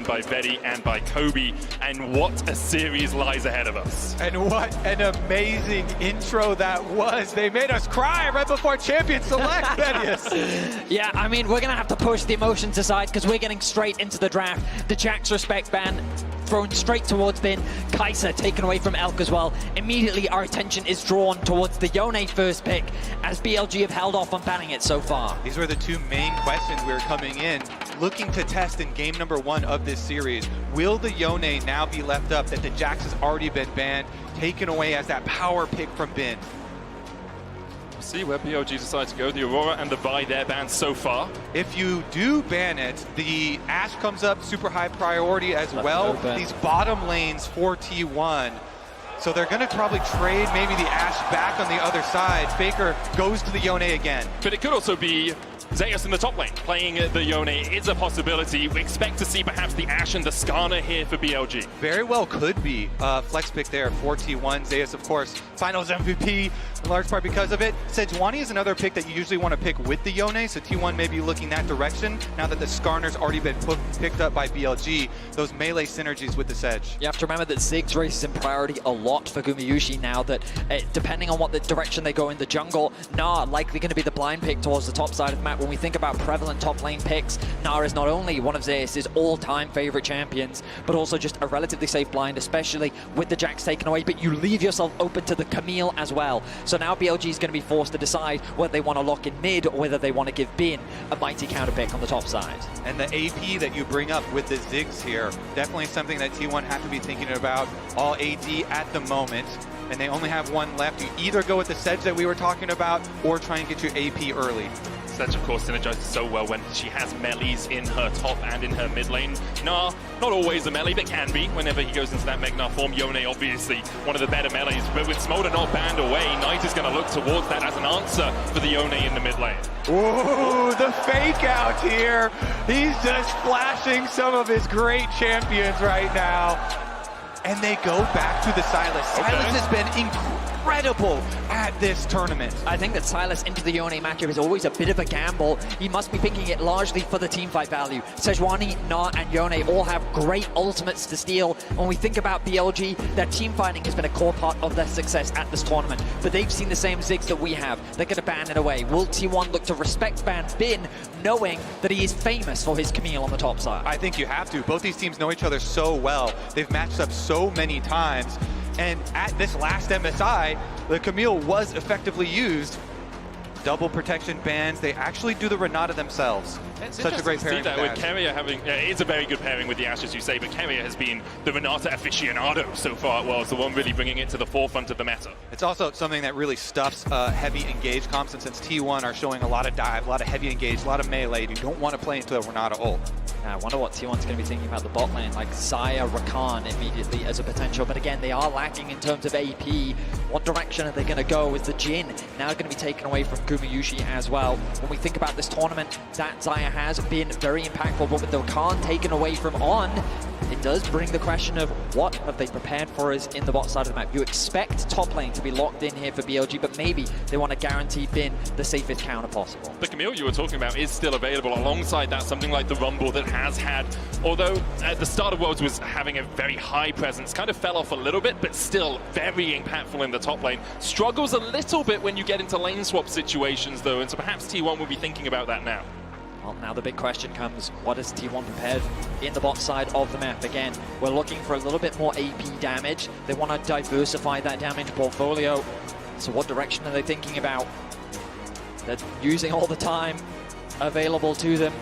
joined by Vedi and by Kobe. And what a series lies ahead of us. And what an amazing intro that was. They made us cry right before Champion Select, Vedius. Yeah, I mean, we're going to have to push the emotions aside because we're getting straight into the draft. The Jax respect ban thrown straight towards Bin. Kai'Sa taken away from Elk as well. Immediately, our attention is drawn towards the Yone first pick, as BLG have held off on banning it so far. These were the two main questions we were coming in, looking to test in game number 1 of this series. Will the Yone now be left up that the Jax has already been banned, taken away as that power pick from Bin? See where BLG decides to go. The Aurora and the Vi, they're banned so far. If you do ban it, the Ashe comes up super high priority as well. These bottom lanes for T1. So they're going to probably trade maybe the Ashe back on the other side. Faker goes to the Yone again. But it could also be Zeus in the top lane. Playing the Yone is a possibility. We expect to see perhaps the Ashe and the Skarner here for BLG. Very well could be flex pick there for T1. Zeus, of course, finals MVP in large part because of it. Sejuani is another pick that you usually want to pick with the Yone, so T1 may be looking that direction now that the Skarner's already been picked up by BLG. Those melee synergies with the Sedge. You have to remember that Ziggs race is in priority a lot for Gumayusi now, that depending on what the direction they go in the jungle, Gnar likely going to be the blind pick towards the top side of the map. When we think about prevalent top lane picks, Gnar is not only one of Zeus' all-time favorite champions, but also just a relatively safe blind, especially with the Jax taken away, but you leave yourself open to the Camille as well. So now BLG is going to be forced to decide whether they want to lock in mid or whether they want to give Bin a mighty counter pick on the top side. And the AP that you bring up with the Ziggs here, definitely something that T1 have to be thinking about. All AD at the moment, and they only have one left. You either go with the Sedge that we were talking about or try and get your AP early. Sedge, of course, synergizes so well when she has melees in her top and in her mid lane. Gnar, not always a melee, but can be whenever he goes into that Megnar form. Yone, obviously, one of the better melees, but with Smolder not banned away, Knight is going to look towards that as an answer for the Yone in the mid lane. Ooh, the fake out here. He's just flashing some of his great champions right now. And they go back to the Sylas. Sylas has been incredible at this tournament. I think that Sylas into the Yone matchup is always a bit of a gamble. He must be picking it largely for the teamfight value. Sejuani, Gnar, and Yone all have great ultimates to steal. When we think about BLG, their team fighting has been a core part of their success at this tournament. But they've seen the same Ziggs that we have. They're going to ban it away. Will T1 look to respect ban Bin, knowing that he is famous for his Camille on the top side? I think you have to. Both these teams know each other so well. They've matched up so many times. And at this last MSI, the Camille was effectively used. Double protection bans. They actually do the Renata themselves. It's such a great pairing. See that with Keria having, it's a very good pairing with the Ashe, as you say, but Keria has been the Renata aficionado so far at Worlds, the one really bringing it to the forefront of the meta. It's also something that really stuffs heavy engage comps, and since T1 are showing a lot of dive, a lot of heavy engage, a lot of melee, you don't want to play into a Renata ult. I wonder what T1's going to be thinking about the bot lane, like Xayah, Rakan immediately as a potential, but again, they are lacking in terms of AP. What direction are they going to go? Is the Jhin now going to be taken away from Gumayusi as well? When we think about this tournament, that Xayah has been very impactful, but with the Rakan taken away from On, it does bring the question of what have they prepared for us in the bot side of the map. You expect top lane to be locked in here for BLG, but maybe they want to guarantee Bin the safest counter possible. The Camille you were talking about is still available. Alongside that, something like the Rumble that has had, although at the start of Worlds was having a very high presence, kind of fell off a little bit, but still very impactful in the top lane. Struggles a little bit when you get into lane swap situations though, and so perhaps T1 will be thinking about that now. Well, now the big question comes, what is T1 prepared in the bot side of the map? Again, we're looking for a little bit more AP damage. They want to diversify that damage portfolio. So what direction are they thinking about? They're using all the time available to them.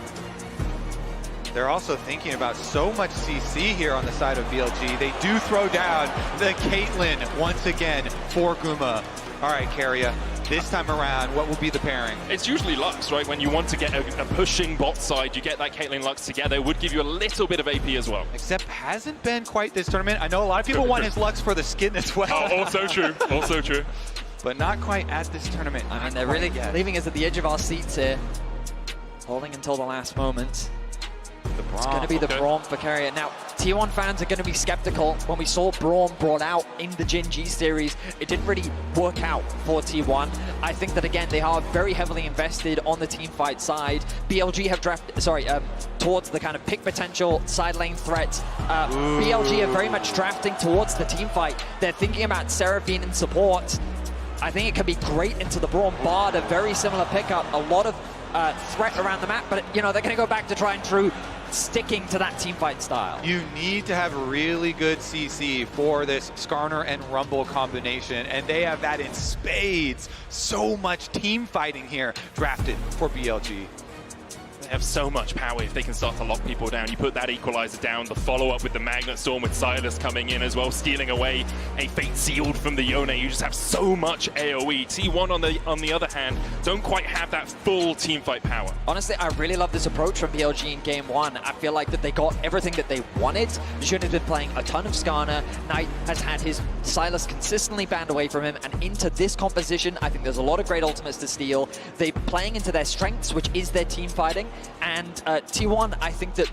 They're also thinking about so much CC here on the side of BLG. They do throw down the Caitlyn once again for Guma. All right, Keria, this time around, what will be the pairing? It's usually Lux, right? When you want to get a pushing bot side, you get that Caitlyn Lux together. It would give you a little bit of AP as well. Except hasn't been quite this tournament. I know a lot of people want his Lux for the skin as well. Oh, also true, also true. But not quite at this tournament. I mean, they're really leaving us at the edge of our seats here. Holding until the last moment. It's going to be the Braum for Keria. Now, T1 fans are going to be skeptical. When we saw Braum brought out in the Gen G series, it didn't really work out for T1. I think that, again, they are very heavily invested on the team fight side. BLG have towards the kind of pick potential side lane threat. BLG are very much drafting towards the team fight. They're thinking about Seraphine in support. I think it could be great into the Braum. Bard, a very similar pickup. A lot of threat around the map, but, you know, they're going to go back to try and true sticking to that teamfight style. You need to have really good CC for this Skarner and Rumble combination, and they have that in spades. So much team fighting here drafted for BLG. They have so much power if they can start to lock people down. You put that equalizer down, the follow-up with the Magnet Storm with Silas coming in as well, stealing away a Fate Sealed from the Yone. You just have so much AoE. T1 on the other hand, don't quite have that full teamfight power. Honestly, I really love this approach from BLG in Game 1. I feel like that they got everything that they wanted. Jun has been playing a ton of Skarner. Knight has had his Silas consistently banned away from him, and into this composition, I think there's a lot of great ultimates to steal. They're playing into their strengths, which is their team fighting. And T1, I think that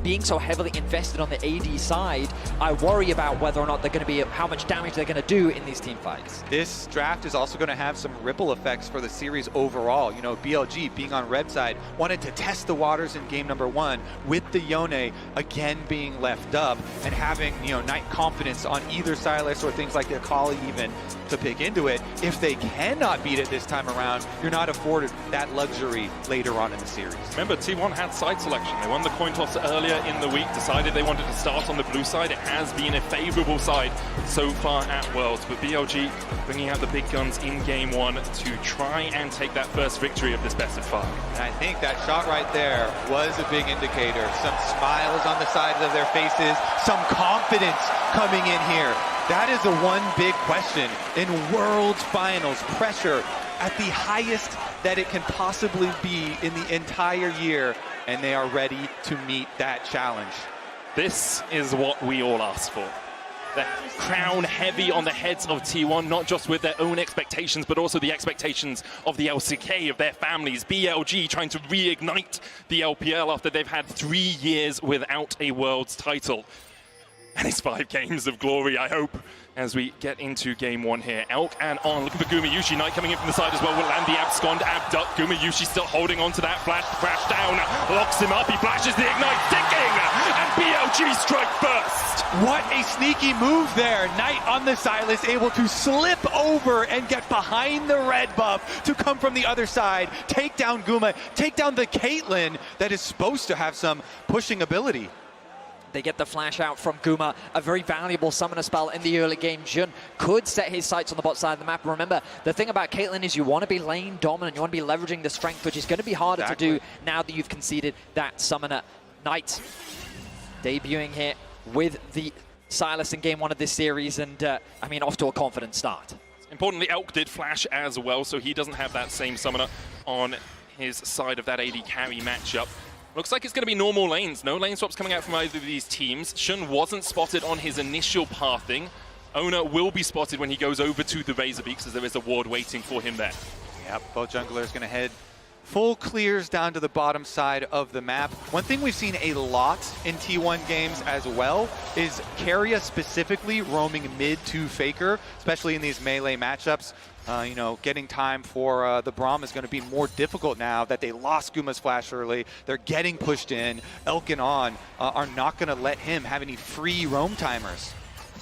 being so heavily invested on the AD side, I worry about whether or not they're going to be, how much damage they're going to do in these team fights. This draft is also going to have some ripple effects for the series overall. You know, BLG being on red side wanted to test the waters in game number 1 with the Yone again being left up and having, you know, Knight confidence on either Silas or things like Akali even to pick into it. If they cannot beat it this time around, you're not afforded that luxury later on in the series. Remember, T1 had side selection. They won the coin toss earlier in the week, decided they wanted to start on the blue side. It has been a favorable side so far at Worlds, but BLG bringing out the big guns in game 1 to try and take that first victory of this best of 5. And I think that shot right there was a big indicator. Some smiles on the sides of their faces, some confidence coming in here. That is the one big question in Worlds Finals. Pressure at the highest that it can possibly be in the entire year, and they are ready to meet that challenge. This is what we all asked for. The crown heavy on the heads of T1, not just with their own expectations, but also the expectations of the LCK, of their families. BLG trying to reignite the LPL after they've had 3 years without a Worlds title. And it's 5 games of glory, I hope, as we get into game 1 here. Elk and On, looking for Gumayusi. Knight coming in from the side as well. Will land the abscond, abduct. Gumayusi still holding on to that flash. Crash down, locks him up. He flashes the ignite, sticking, and BLG strike first. What a sneaky move there. Knight on the Silas, able to slip over and get behind the red buff to come from the other side. Take down Guma, take down the Caitlyn that is supposed to have some pushing ability. They get the flash out from Guma, a very valuable summoner spell in the early game. Jun could set his sights on the bot side of the map. Remember, the thing about Caitlyn is you want to be lane dominant, you want to be leveraging the strength, which is going to be harder to do now that you've conceded that summoner. Knight debuting here with the Silas in game 1 of this series, and I mean, off to a confident start. Importantly, Elk did flash as well, so he doesn't have that same summoner on his side of that AD carry matchup. Looks like it's going to be normal lanes. No lane swaps coming out from either of these teams. Shun wasn't spotted on his initial pathing. Oner will be spotted when he goes over to the Razorbeaks, as there is a ward waiting for him there. Yep, both junglers going to head full clears down to the bottom side of the map. One thing we've seen a lot in T1 games as well is Keria specifically roaming mid to Faker, especially in these melee matchups. You know, getting time for the Braum is going to be more difficult now that they lost Guma's flash early. They're getting pushed in. Elk and On are not going to let him have any free roam timers.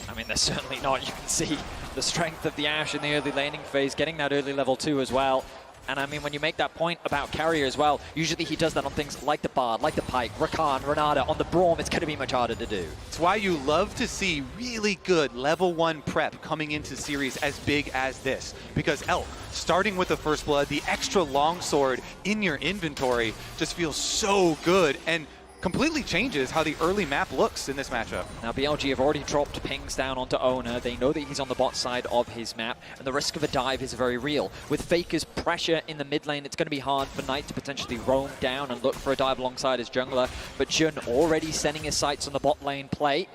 I mean, they're certainly not. You can see the strength of the Ashe in the early laning phase, getting that early level 2 as well. And I mean, when you make that point about Keria as well, usually he does that on things like the Bard, like the Pike, Rakan, Renata. On the Braum, it's going to be much harder to do. It's why you love to see really good level 1 prep coming into series as big as this. Because Elk, starting with the First Blood, the extra longsword in your inventory just feels so good and completely changes how the early map looks in this matchup. Now BLG have already dropped pings down onto Oner. They know that he's on the bot side of his map, and the risk of a dive is very real. With Faker's pressure in the mid lane, it's going to be hard for Knight to potentially roam down and look for a dive alongside his jungler, but Jun already setting his sights on the bot lane play.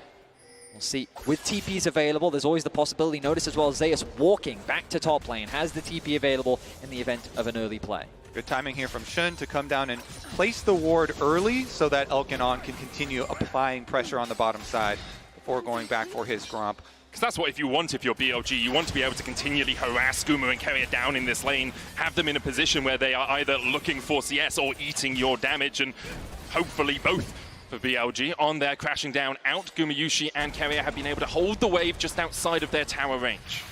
We'll see. With TPs available, there's always the possibility. Notice as well, Zeus walking back to top lane, has the TP available in the event of an early play. Good timing here from Shun to come down and place the ward early so that Elk and On can continue applying pressure on the bottom side before going back for his Gromp. Because that's what if you want, if you're BLG, you want to be able to continually harass Guma and Keria down in this lane, have them in a position where they are either looking for CS or eating your damage, and hopefully both for BLG. On there, crashing down out, Gumayusi and Keria have been able to hold the wave just outside of their tower range.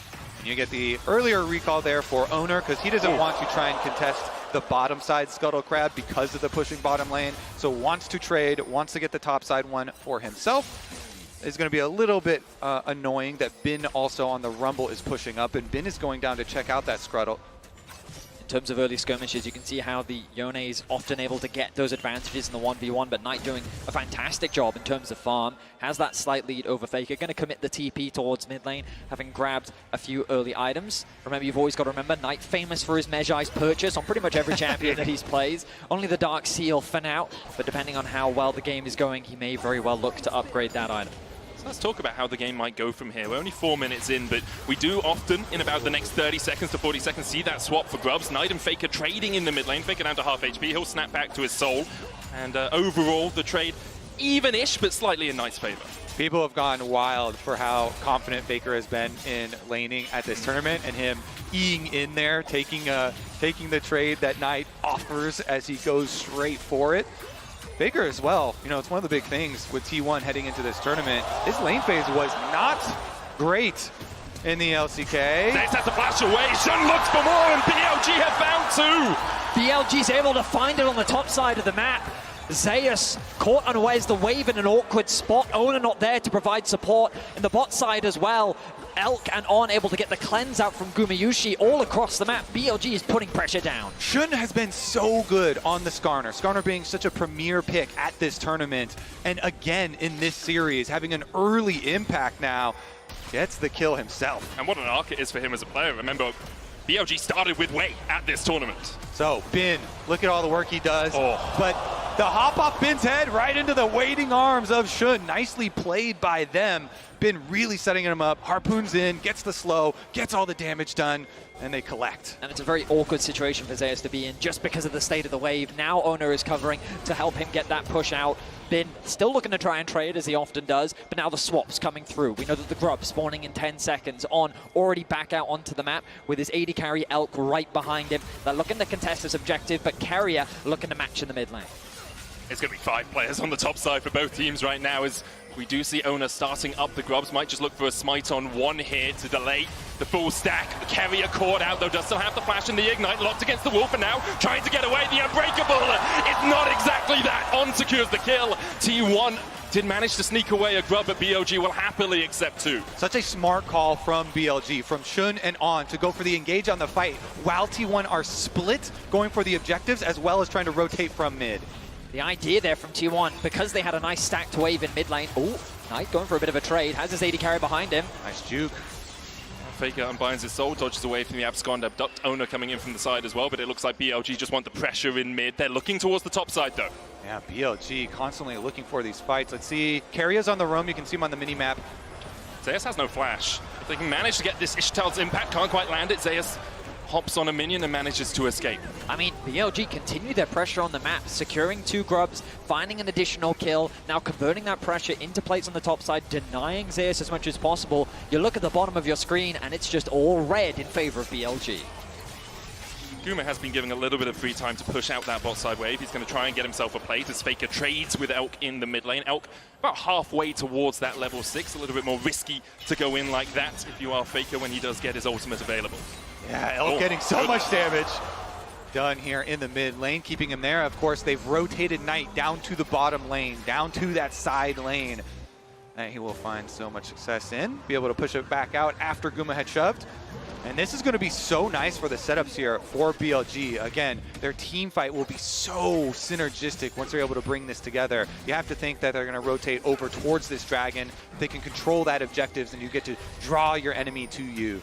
You get the earlier recall there for Oner because he doesn't want to try and contest the bottom side Scuttle Crab because of the pushing bottom lane. So wants to trade, wants to get the top side one for himself. It's going to be a little bit annoying that Bin also on the Rumble is pushing up, and Bin is going down to check out that Scuttle. In terms of early skirmishes, you can see how the Yone is often able to get those advantages in the 1v1, but Knight doing a fantastic job in terms of farm. Has that slight lead over Faker. Going to commit the TP towards mid lane, having grabbed a few early items. Remember, you've always got to remember, Knight famous for his Mejai's purchase on pretty much every champion that he's plays. Only the Dark Seal for now, but depending on how well the game is going, he may very well look to upgrade that item. Let's talk about how the game might go from here. We're only 4 minutes in, but we do often, in about the next 30 seconds to 40 seconds, see that swap for Grubs. Knight and Faker trading in the mid lane. Faker down to half HP. He'll snap back to his soul. And overall, the trade even-ish, but slightly in Knight's favor. People have gone wild for how confident Faker has been in laning at this tournament, and him eing in there, taking the trade that Knight offers as he goes straight for it. Faker as well, you know, it's one of the big things with T1 heading into this tournament. His lane phase was not great in the LCK. Zeus has to flash away. Shun looks for more, and BLG have found two. BLG's able to find it on the top side of the map. Zeus caught unawares, the wave in an awkward spot. Oner not there to provide support. In the bot side as well, Elk and On able to get the cleanse out from Gumayusi all across the map. BLG is putting pressure down. Shun has been so good on the Skarner. Skarner being such a premier pick at this tournament. And again, in this series, having an early impact now, gets the kill himself. And what an arc it is for him as a player. Remember, BLG started with Wei at this tournament. So, Bin, look at all the work he does. Oh. But the hop off Bin's head right into the waiting arms of Shun. Nicely played by them. Bin really setting him up. Harpoons in, gets the slow, gets all the damage done, and they collect. And it's a very awkward situation for Zeus to be in just because of the state of the wave. Now Oner is covering to help him get that push out. Bin still looking to try and trade as he often does, but now the swap's coming through. We know that the Grub spawning in 10 seconds. On already back out onto the map with his AD carry Elk right behind him. They're looking to contest this objective, but Keria looking to match in the mid lane. It's going to be 5 players on the top side for both teams right now as we do see Oner starting up the Grubs. Might just look for a smite on one here to delay the full stack. Keria caught out though, does still have the flash and the ignite, locked against the wall for now, trying to get away. The Unbreakable, it's not exactly that. On secures the kill. T1 did manage to sneak away a Grub, but BLG will happily accept 2. Such a smart call from BLG, from Shun and On, to go for the engage on the fight, while T1 are split, going for the objectives, as well as trying to rotate from mid. The idea there from T1, because they had a nice stacked wave in mid lane. Oh, Knight going for a bit of a trade, has his AD carry behind him. Nice juke. Faker unbinds his soul, dodges away from the abscond, abduct Oner coming in from the side as well, but it looks like BLG just want the pressure in mid. They're looking towards the top side though. Yeah, BLG constantly looking for these fights. Let's see, Keria's on the roam, you can see him on the mini-map. Zeus has no flash. If they can manage to get this Ishtal's impact, can't quite land it. Zeus hops on a minion and manages to escape. I mean, BLG continue their pressure on the map, securing 2 Grubs, finding an additional kill, now converting that pressure into plates on the top side, denying Zeus as much as possible. You look at the bottom of your screen and it's just all red in favor of BLG. Guma has been given a little bit of free time to push out that bot side wave. He's going to try and get himself a plate as Faker trades with Elk in the mid lane. Elk about halfway towards that level 6, a little bit more risky to go in like that if you are Faker when he does get his ultimate available. Yeah, Elk getting so much damage done here in the mid lane, keeping him there. Of course, they've rotated Knight down to the bottom lane, down to that side lane. And he will find so much success in, be able to push it back out after Guma had shoved. And this is going to be so nice for the setups here for BLG. Again, their team fight will be so synergistic once they're able to bring this together. You have to think that they're going to rotate over towards this dragon. They can control that objectives, and you get to draw your enemy to you.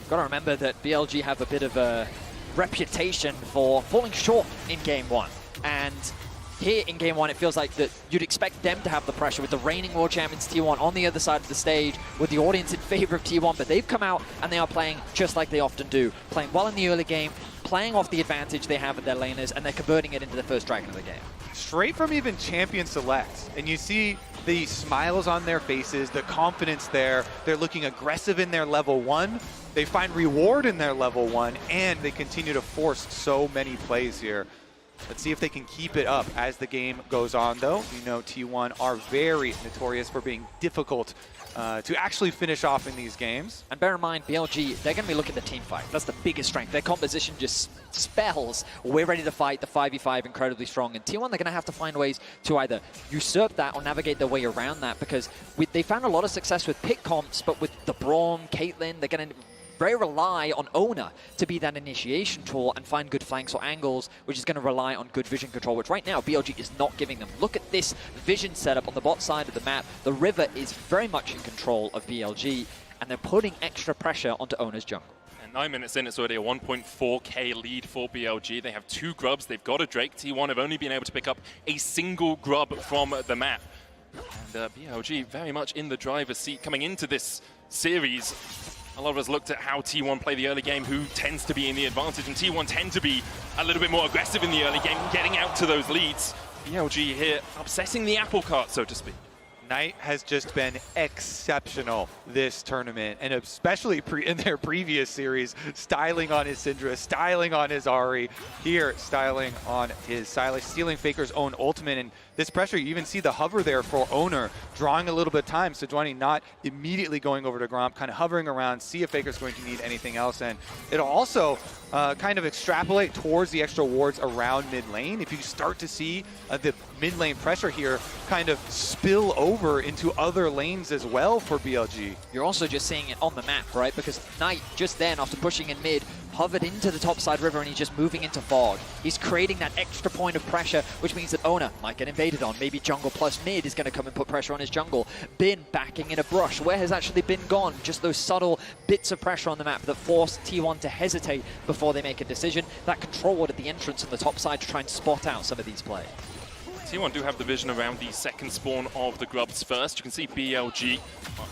Got to remember that BLG have a bit of a reputation for falling short in Game 1. And here in Game 1, it feels like that you'd expect them to have the pressure with the reigning world champions T1 on the other side of the stage, with the audience in favor of T1, but they've come out and they are playing just like they often do. Playing well in the early game, playing off the advantage they have with their laners, and they're converting it into the first dragon of the game. Straight from even champion selects, and you see the smiles on their faces, the confidence there. They're looking aggressive in their level 1. They find reward in their level 1, and they continue to force so many plays here. Let's see if they can keep it up as the game goes on, though. You know T1 are very notorious for being difficult to actually finish off in these games. And bear in mind, BLG, they're going to be looking at the team fight. That's the biggest strength. Their composition just spells, we're ready to fight, the 5v5 incredibly strong. And T1, they're going to have to find ways to either usurp that or navigate their way around that, because they found a lot of success with pick comps, but with the Braum, Caitlyn, they're going to very rely on Oner to be that initiation tool and find good flanks or angles, which is going to rely on good vision control, which right now BLG is not giving them. Look at this vision setup on the bot side of the map. The river is very much in control of BLG, and they're putting extra pressure onto Oner's jungle. And 9 minutes in, it's already a 1.4k lead for BLG. They have 2 grubs, they've got a Drake. T1 have only been able to pick up a single grub from the map. And BLG very much in the driver's seat coming into this series. A lot of us looked at how T1 play the early game, who tends to be in the advantage, and T1 tend to be a little bit more aggressive in the early game, getting out to those leads. BLG here upsetting the apple cart, so to speak. Knight has just been exceptional this tournament, and especially in their previous series, styling on his Syndra, styling on his Ahri, here styling on his Sylas, stealing Faker's own ultimate, and this pressure, you even see the hover there for Oner, drawing a little bit of time, Sejuani not immediately going over to Gromp, kind of hovering around, see if Faker's going to need anything else, and it'll also kind of extrapolate towards the extra wards around mid lane. If you start to see the mid lane pressure here kind of spill over into other lanes as well for BLG. You're also just seeing it on the map, right? Because Knight just then, after pushing in mid, hovered into the topside river and he's just moving into fog. He's creating that extra point of pressure, which means that Oner might get invaded on. Maybe jungle plus mid is going to come and put pressure on his jungle. Bin backing in a brush. Where has actually Bin gone? Just those subtle bits of pressure on the map that force T1 to hesitate before they make a decision. That control ward at the entrance on the top side to try and spot out some of these plays. T1 do have the vision around the second spawn of the grubs first. You can see BLG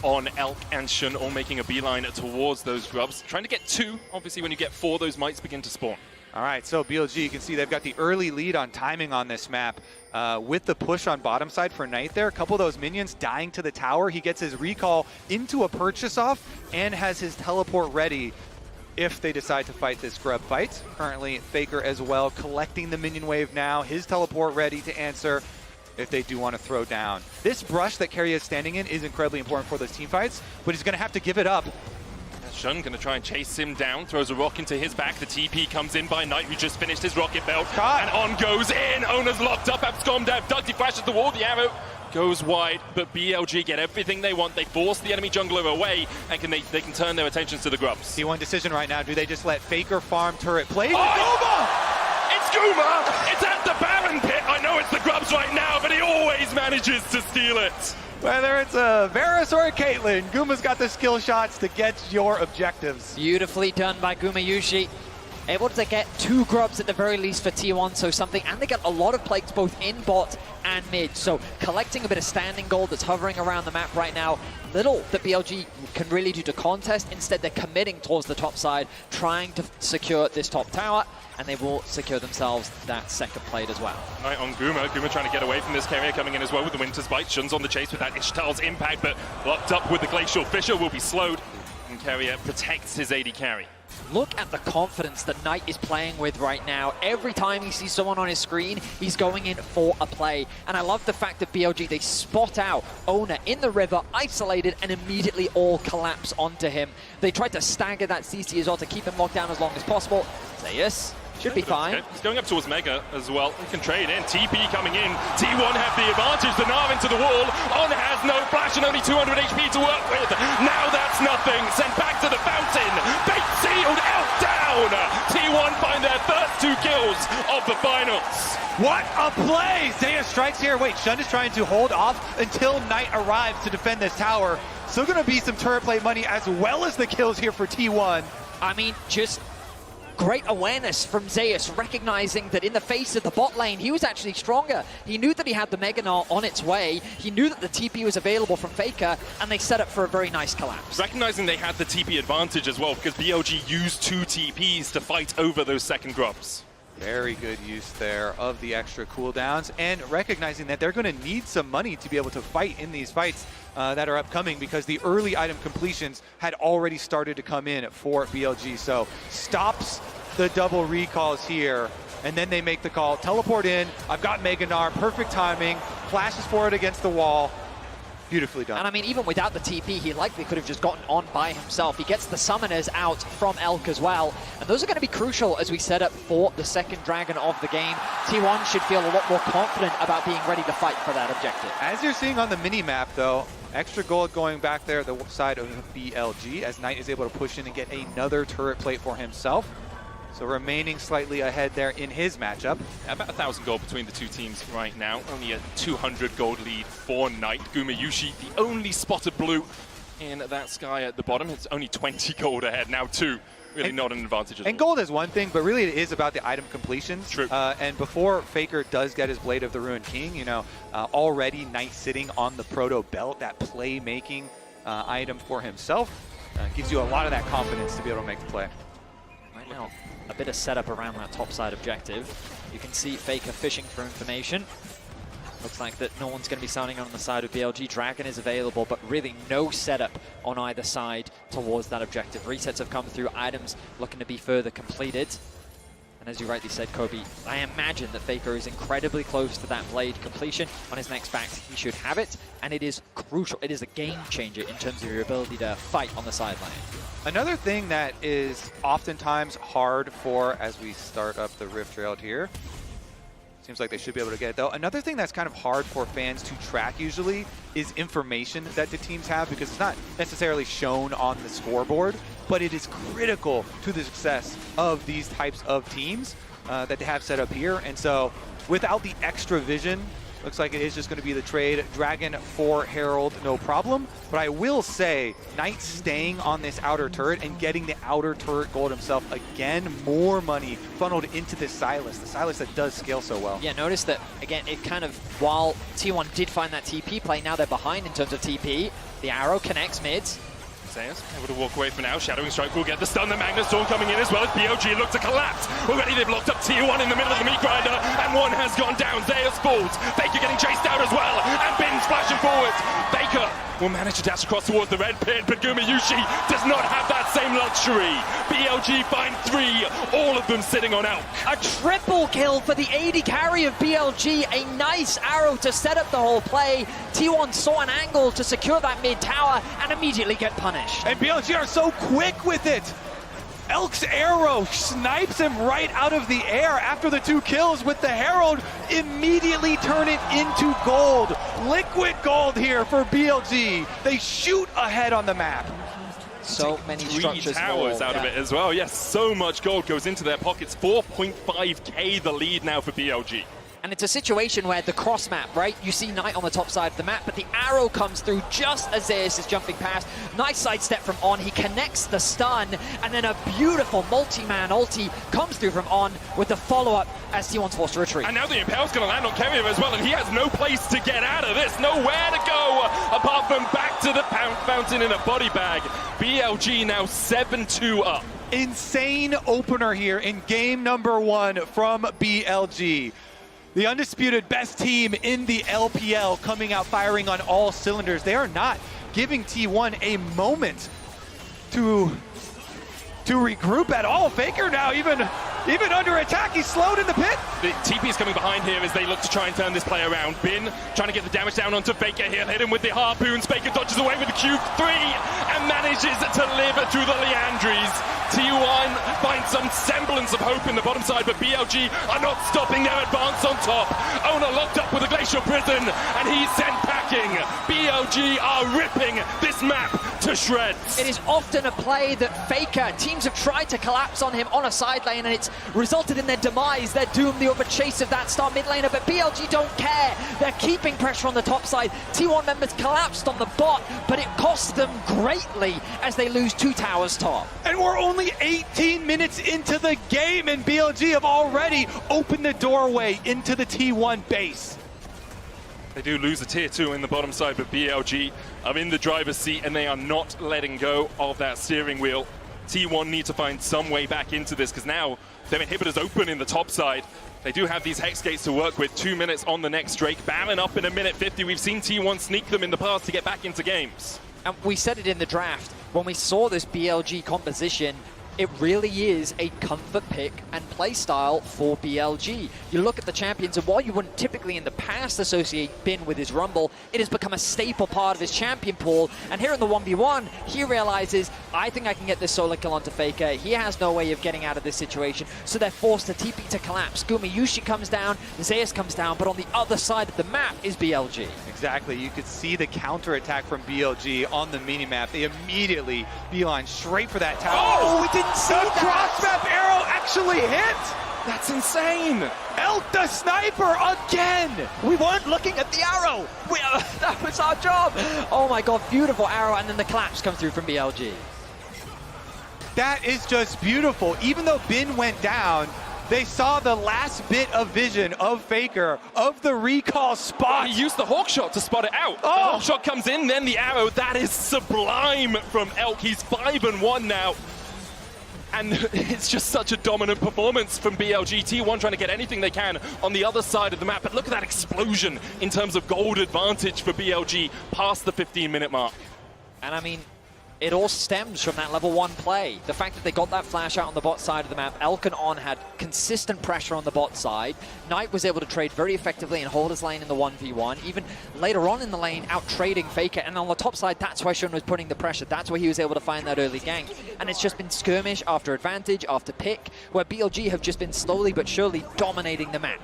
on Elk and Shun all making a beeline towards those grubs. Trying to get 2. Obviously, when you get 4, those mites begin to spawn. All right, so BLG, you can see they've got the early lead on timing on this map. With the push on bottom side for Knight there, a couple of those minions dying to the tower. He gets his recall into a purchase off and has his teleport ready if they decide to fight this grub fight. Currently, Faker as well collecting the minion wave now. His teleport ready to answer if they do want to throw down. This brush that Keria is standing in is incredibly important for those team fights, but he's going to have to give it up. Shun going to try and chase him down, throws a rock into his back. The TP comes in by Knight, who just finished his rocket belt. And on goes in. Oner's locked up, abscommed out. Ducty flashes the wall, the arrow goes wide, but BLG get everything they want. They force the enemy jungler away, and they can turn their attentions to the grubs. T1 decision right now. Do they just let Faker farm turret play? Oh! It's Guma! It's at the Baron pit! I know it's the grubs right now, but he always manages to steal it. Whether it's a Varus or a Caitlyn, Guma's got the skill shots to get your objectives. Beautifully done by Gumayusi. Able to get 2 grubs at the very least for T1, so something, and they get a lot of plates both in bot and mid, so collecting a bit of standing gold that's hovering around the map right now. Little that BLG can really do to contest. Instead, they're committing towards the top side, trying to secure this top tower, and they will secure themselves that second plate as well. Right on Guma. Guma trying to get away from this. Keria coming in as well with the Winter's Bite. Shun's on the chase with that Ishtal's impact, but locked up with the Glacial Fissure, will be slowed, and Keria protects his AD carry. Look at the confidence that Knight is playing with right now. Every time he sees someone on his screen, he's going in for a play. And I love the fact that BLG, they spot out Oner in the river, isolated, and immediately all collapse onto him. They tried to stagger that CC as well to keep him locked down as long as possible. Zeus should be fine. He's going up towards Mega as well. He can trade in. TP coming in. T1 have the advantage. The Gnar into the wall. On has no flash and only 200 HP to work with. Now that's nothing. Sent back to the fountain. Bait sealed. Elk down. T1 find their first 2 kills of the finals. What a play! Zeus strikes here. Wait, Shun is trying to hold off until Knight arrives to defend this tower. Still going to be some turret play money as well as the kills here for T1. I mean, just great awareness from Zeus, recognizing that in the face of the bot lane, he was actually stronger. He knew that he had the Mega Gnar on its way. He knew that the TP was available from Faker, and they set up for a very nice collapse. Recognizing they had the TP advantage as well, because BLG used 2 TPs to fight over those second grubs. Very good use there of the extra cooldowns, and recognizing that they're going to need some money to be able to fight in these fights that are upcoming, because the early item completions had already started to come in for BLG. So stops the double recalls here, and then they make the call, teleport in, I've got Mega Gnar, perfect timing, flashes for it against the wall. Beautifully done. And I mean, even without the TP, he likely could have just gotten on by himself. He gets the summoners out from Elk as well. And those are going to be crucial as we set up for the second dragon of the game. T1 should feel a lot more confident about being ready to fight for that objective. As you're seeing on the mini-map, though, extra gold going back there, the side of BLG, as Knight is able to push in and get another turret plate for himself. So remaining slightly ahead there in his matchup. About 1,000 gold between the two teams right now. Only a 200 gold lead for Knight. Gumayusi, the only spotted blue in that sky at the bottom. It's only 20 gold ahead, now 2. Really not an advantage at all. And gold is one thing, but really it is about the item completions. True. And before Faker does get his Blade of the Ruined King, you know, already Knight sitting on the Proto Belt, that play-making item for himself, gives you a lot of that confidence to be able to make the play. Right now, a bit of setup around that top side objective. You can see Faker fishing for information. Looks like that no one's going to be sounding on the side of BLG. Dragon is available, but really no setup on either side towards that objective. Resets have come through, items looking to be further completed. And as you rightly said, Kobe, I imagine that Faker is incredibly close to that blade completion. On his next back, he should have it, and it is crucial. It is a game changer in terms of your ability to fight on the sideline. Another thing that is oftentimes hard for, as we start up the Rift Trail here, seems like they should be able to get it though. Another thing that's kind of hard for fans to track usually is information that the teams have, because it's not necessarily shown on the scoreboard, but it is critical to the success of these types of teams that they have set up here. And so without the extra vision, looks like it is just going to be the trade. Dragon for Herald, no problem. But I will say, Knight staying on this outer turret and getting the outer turret gold himself, again, more money funneled into this Sylas, the Sylas that does scale so well. Yeah, notice that, again, it kind of, while T1 did find that TP play, now they're behind in terms of TP. The arrow connects mid. Zeus able to walk away for now. Shadowing Strike will get the stun. The Magnet Storm coming in as well as BLG look to collapse. Already they've locked up T1 in the middle of the meat grinder, and one has gone down. Zeus falls. Faker getting chased out as well, and Bin splashing forward. Faker will manage to dash across towards the red pit, but Gumayusi does not have that same luxury. BLG find 3, all of them sitting on Elk. A triple kill for the AD carry of BLG. A nice arrow to set up the whole play. T1 saw an angle to secure that mid tower and immediately get punished. And BLG are so quick with it. Elk's arrow snipes him right out of the air after the 2 kills with the Herald. Immediately turn it into gold. Liquid gold here for BLG. They shoot ahead on the map. So many 3 structures towers out of it as well. Yes, so much gold goes into their pockets. 4.5k the lead now for BLG. And it's a situation where the cross map, right? You see Knight on the top side of the map, but the arrow comes through just as Zeus is jumping past. Nice sidestep from On. He connects the stun, and then a beautiful multi-man ulti comes through from On with the follow-up as T1's forced to retreat. And now the Impale's going to land on Keria as well, and he has no place to get out of this. Nowhere to go apart from back to the fountain in a body bag. BLG now 7-2 up. Insane opener here in game number 1 from BLG. The undisputed best team in the LPL coming out firing on all cylinders. They are not giving T1 a moment to regroup at all. Faker now even under attack. He's slowed in the pit. The TP is coming behind here as they look to try and turn this play around. Bin trying to get the damage down onto Faker here. Hit him with the harpoons. Faker dodges away with the Q3 and manages to live through the Leandries. T1 finds some semblance of hope in the bottom side, but BLG are not stopping their advance on top. Oner locked up with a Glacial Prison, and he's sent packing. BLG are ripping this map to shreds. It is often a play that Faker, teams have tried to collapse on him on a side lane, and it's resulted in their demise. They're doomed the overchase of that star mid laner, but BLG don't care. They're keeping pressure on the top side. T1 members collapsed on the bot, but it costs them greatly as they lose 2 towers top. And we're only only 18 minutes into the game, and BLG have already opened the doorway into the T1 base. They do lose a tier 2 in the bottom side, but BLG are in the driver's seat and they are not letting go of that steering wheel. T1 need to find some way back into this because now their inhibitors open in the top side. They do have these hex gates to work with. 2 minutes on the next Drake. Baron up in a minute 50. We've seen T1 sneak them in the past to get back into games. And we said it in the draft, when we saw this BLG composition, it really is a comfort pick and play style for BLG. You look at the champions, and while you wouldn't typically in the past associate Bin with his Rumble, it has become a staple part of his champion pool. And here in the 1v1, he realizes, I think I can get this solo kill onto Faker. He has no way of getting out of this situation, so they're forced to TP to collapse. Gumayusi comes down, Zeus comes down, but on the other side of the map is BLG. Exactly, you could see the counter-attack from BLG on the mini-map. They immediately beeline straight for that tower. Oh, we didn't see the that! cross-map arrow actually hit! That's insane! Elk the sniper again! We weren't looking at the arrow! That was our job! Oh my god, beautiful arrow, and then the collapse comes through from BLG. That is just beautiful. Even though Bin went down, they saw the last bit of vision of Faker, of the recall spot. He used the hawk shot to spot it out. The Oh. hawk shot comes in, then the arrow. That is sublime from Elk. He's 5-1 now. And it's just such a dominant performance from BLG. T1 trying to get anything they can on the other side of the map. But look at that explosion in terms of gold advantage for BLG past the 15-minute mark. And I mean, it all stems from that level 1 play. The fact that they got that flash out on the bot side of the map. Elk and On had consistent pressure on the bot side. Knight was able to trade very effectively and hold his lane in the 1v1. Even later on in the lane, out trading Faker. And on the top side, that's why Shun was putting the pressure. That's where he was able to find that early gank. And it's just been skirmish after advantage, after pick, where BLG have just been slowly but surely dominating the map.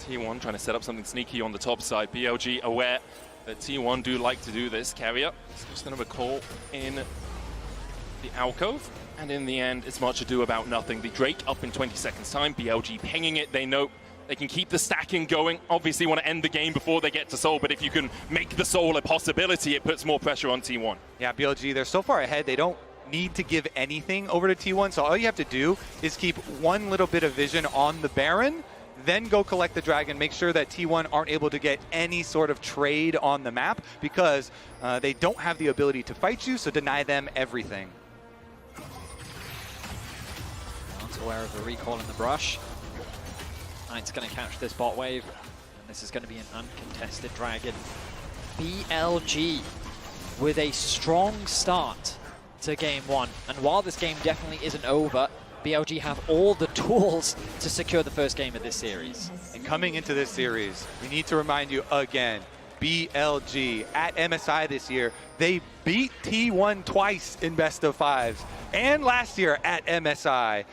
T1 trying to set up something sneaky on the top side. BLG aware that T1 do like to do this. Keria is just going to recall in the alcove. And in the end, it's much ado about nothing. The Drake up in 20 seconds time. BLG pinging it. They know they can keep the stacking going. Obviously want to end the game before they get to Soul, but if you can make the Soul a possibility, it puts more pressure on T1. Yeah, BLG, they're so far ahead, they don't need to give anything over to T1, so all you have to do is keep one little bit of vision on the Baron, then go collect the dragon, make sure that T1 aren't able to get any sort of trade on the map because they don't have the ability to fight you, so deny them everything. Not aware of the recall in the brush. Knight's going to catch this bot wave, and this is going to be an uncontested dragon. BLG with a strong start to game 1, and while this game definitely isn't over, BLG have all the tools to secure the first game of this series. And coming into this series, we need to remind you again, BLG at MSI this year, they beat T1 twice in best of 5s, and last year at MSI.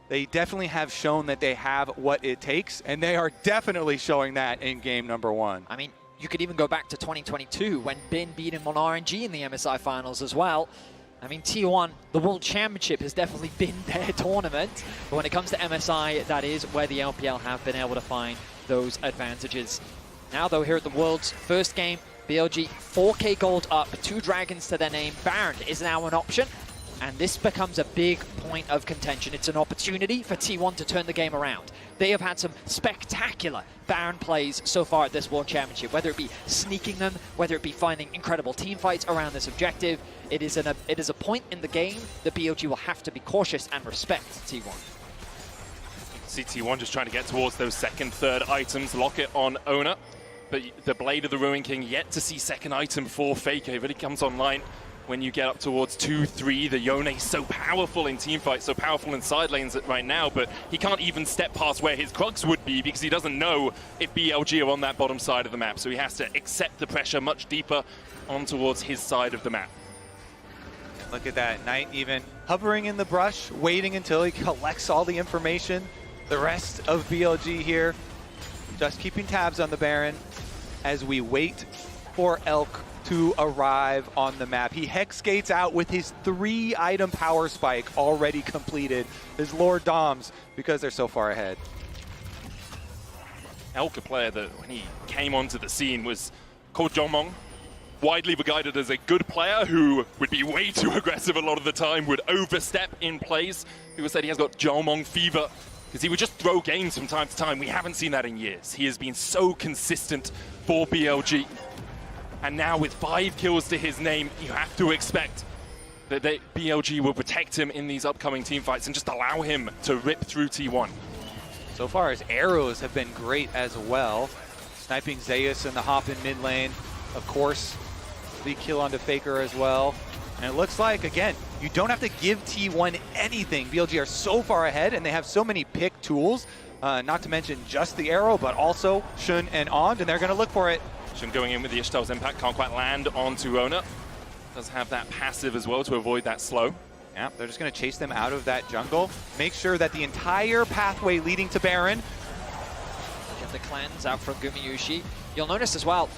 They definitely have shown that they have what it takes, and they are definitely showing that in game number 1. I mean, you could even go back to 2022 when Bin beat him on RNG in the MSI finals as well. I mean, T1, the World Championship has definitely been their tournament. But when it comes to MSI, that is where the LPL have been able to find those advantages. Now, though, here at the World's first game, BLG 4K gold up, 2 dragons to their name. Baron is now an option, and this becomes a big point of contention. It's an opportunity for T1 to turn the game around. They have had some spectacular Baron plays so far at this World Championship, whether it be sneaking them, whether it be finding incredible team fights around this objective. It is a point in the game that BLG will have to be cautious and respect T1. See T1 just trying to get towards those second, third items, lock it on Oner. But the Blade of the Ruin King yet to see second item for Faker. It really comes online when you get up towards 2-3. The Yone is so powerful in teamfights, so powerful in side lanes right now, but he can't even step past where his Krugs would be because he doesn't know if BLG are on that bottom side of the map. So he has to accept the pressure much deeper on towards his side of the map. Look at that, Knight even hovering in the brush, waiting until he collects all the information. The rest of BLG here, just keeping tabs on the Baron as we wait for Elk to arrive on the map. He hex skates out with his 3-item power spike already completed. His Lord Doms, because they're so far ahead. Elk, a player that when he came onto the scene was called Jomong. widely regarded as a good player who would be way too aggressive a lot of the time, would overstep in plays. People said he has got Jalmong fever because he would just throw games from time to time. We haven't seen that in years. He has been so consistent for BLG. And now with 5 kills to his name, you have to expect that BLG will protect him in these upcoming team fights and just allow him to rip through T1. So far, his arrows have been great as well. Sniping Zeus in the hop in mid lane. Of course, the kill onto Faker as well. And it looks like, again, you don't have to give T1 anything. BLG are so far ahead, and they have so many pick tools. Not to mention just the arrow, but also Shun and Ond, and they're going to look for it. Shun going in with the Ishtal's impact, can't quite land onto Oner. Does have that passive as well to avoid that slow. Yeah, they're just going to chase them out of that jungle. Make sure that the entire pathway leading to Baron. Get the cleanse out from Gumayusi. You'll notice as well,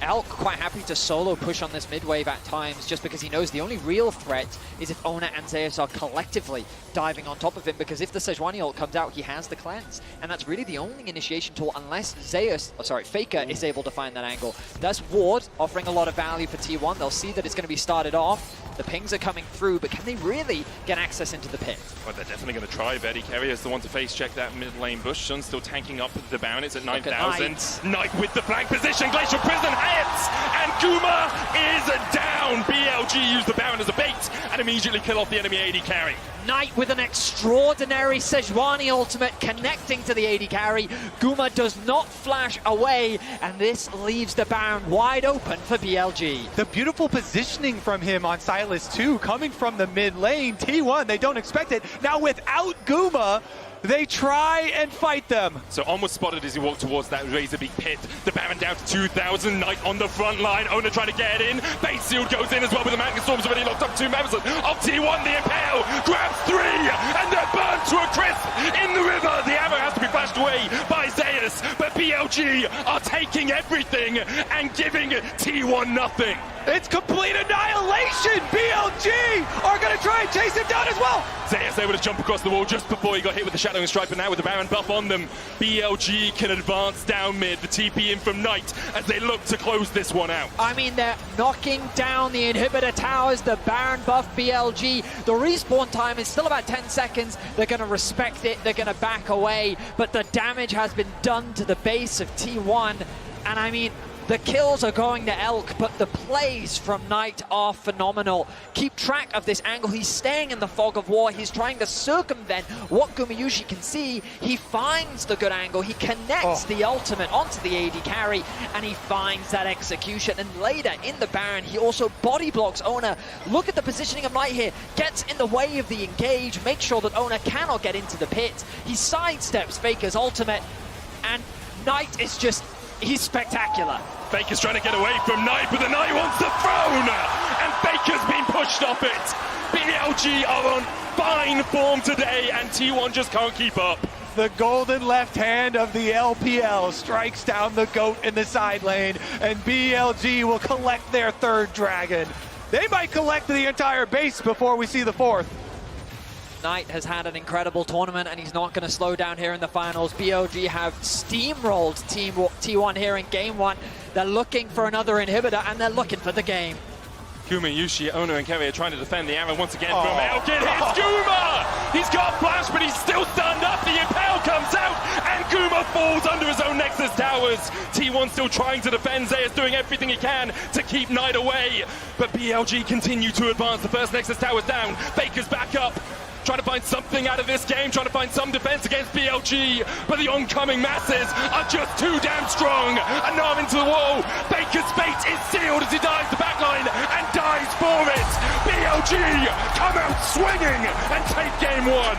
Elk quite happy to solo push on this mid wave at times just because he knows the only real threat is if Oner and Zeus are collectively diving on top of him, because if the Sejuani ult comes out, he has the cleanse. And that's really the only initiation tool unless Faker is able to find that angle. That's Ward offering a lot of value for T1. They'll see that it's going to be started off. The pings are coming through, but can they really get access into the pit? Well, they're definitely going to try. VODs Keria is the one to face check that mid lane bush. Shun's still tanking up the Baron. It's at 9,000. Knight with the flank position. Glacial Prison hits! And Guma is down! BLG use the Baron as a bait and immediately kill off the enemy AD carry. Knight with an extraordinary Sejuani ultimate connecting to the AD carry. Guma does not flash away, and this leaves the Baron wide open for BLG. The beautiful positioning from him on Silas too, coming from the mid lane. T1, they don't expect it. Now without Guma, they try and fight them. So almost spotted as he walked towards that Razorbeak pit. The Baron down to 2,000. Knight on the front line. Oner trying to get in. Base Shield goes in as well with the Magnet Storm's already locked up 2 members of T1. The Impale grabs 3 and they're burned to a crisp in the river. The arrow has to be flashed away by Zeus, but BLG are taking everything and giving T1 nothing. It's complete annihilation! BLG are going to try and chase him down as well! Zeus able to jump across the wall just before he got hit with the Shadowing Strike, but now with the Baron buff on them, BLG can advance down mid, the TP in from Knight as they look to close this one out. I mean, they're knocking down the inhibitor towers, the Baron buff BLG. The respawn time is still about 10 seconds. They're going to respect it, they're going to back away, but the damage has been done to the base of T1, and I mean, the kills are going to Elk, but the plays from Knight are phenomenal. Keep track of this angle. He's staying in the fog of war. He's trying to circumvent what Gumayusi can see. He finds the good angle. He connects the ultimate onto the AD carry, and he finds that execution. And later in the Baron, he also body blocks Oner. Look at the positioning of Knight here. Gets in the way of the engage. Makes sure that Oner cannot get into the pit. He sidesteps Faker's ultimate, and Knight is just... he's spectacular. Faker's trying to get away from Knight, but the Knight wants the throne! And Faker's been pushed off it! BLG are on fine form today, and T1 just can't keep up. The golden left hand of the LPL strikes down the GOAT in the side lane, and BLG will collect their 3rd dragon. They might collect the entire base before we see the 4th. Knight has had an incredible tournament, and he's not going to slow down here in the finals. BLG have steamrolled T1 here in Game 1. They're looking for another inhibitor, and they're looking for the game. Gumayusi, Oner, and Keria trying to defend the arrow once again from Elk. It hits Guma! He's got flash, but he's still stunned up. The Impale comes out, and Guma falls under his own Nexus towers. T1 still trying to defend. Zeus doing everything he can to keep Knight away. But BLG continue to advance. The first Nexus tower's down. Faker's back up. Trying to find something out of this game, trying to find some defense against BLG, but the oncoming masses are just too damn strong. An arm into the wall. Baker's fate is sealed as he dives the backline and dies for it. BLG come out swinging and take Game 1.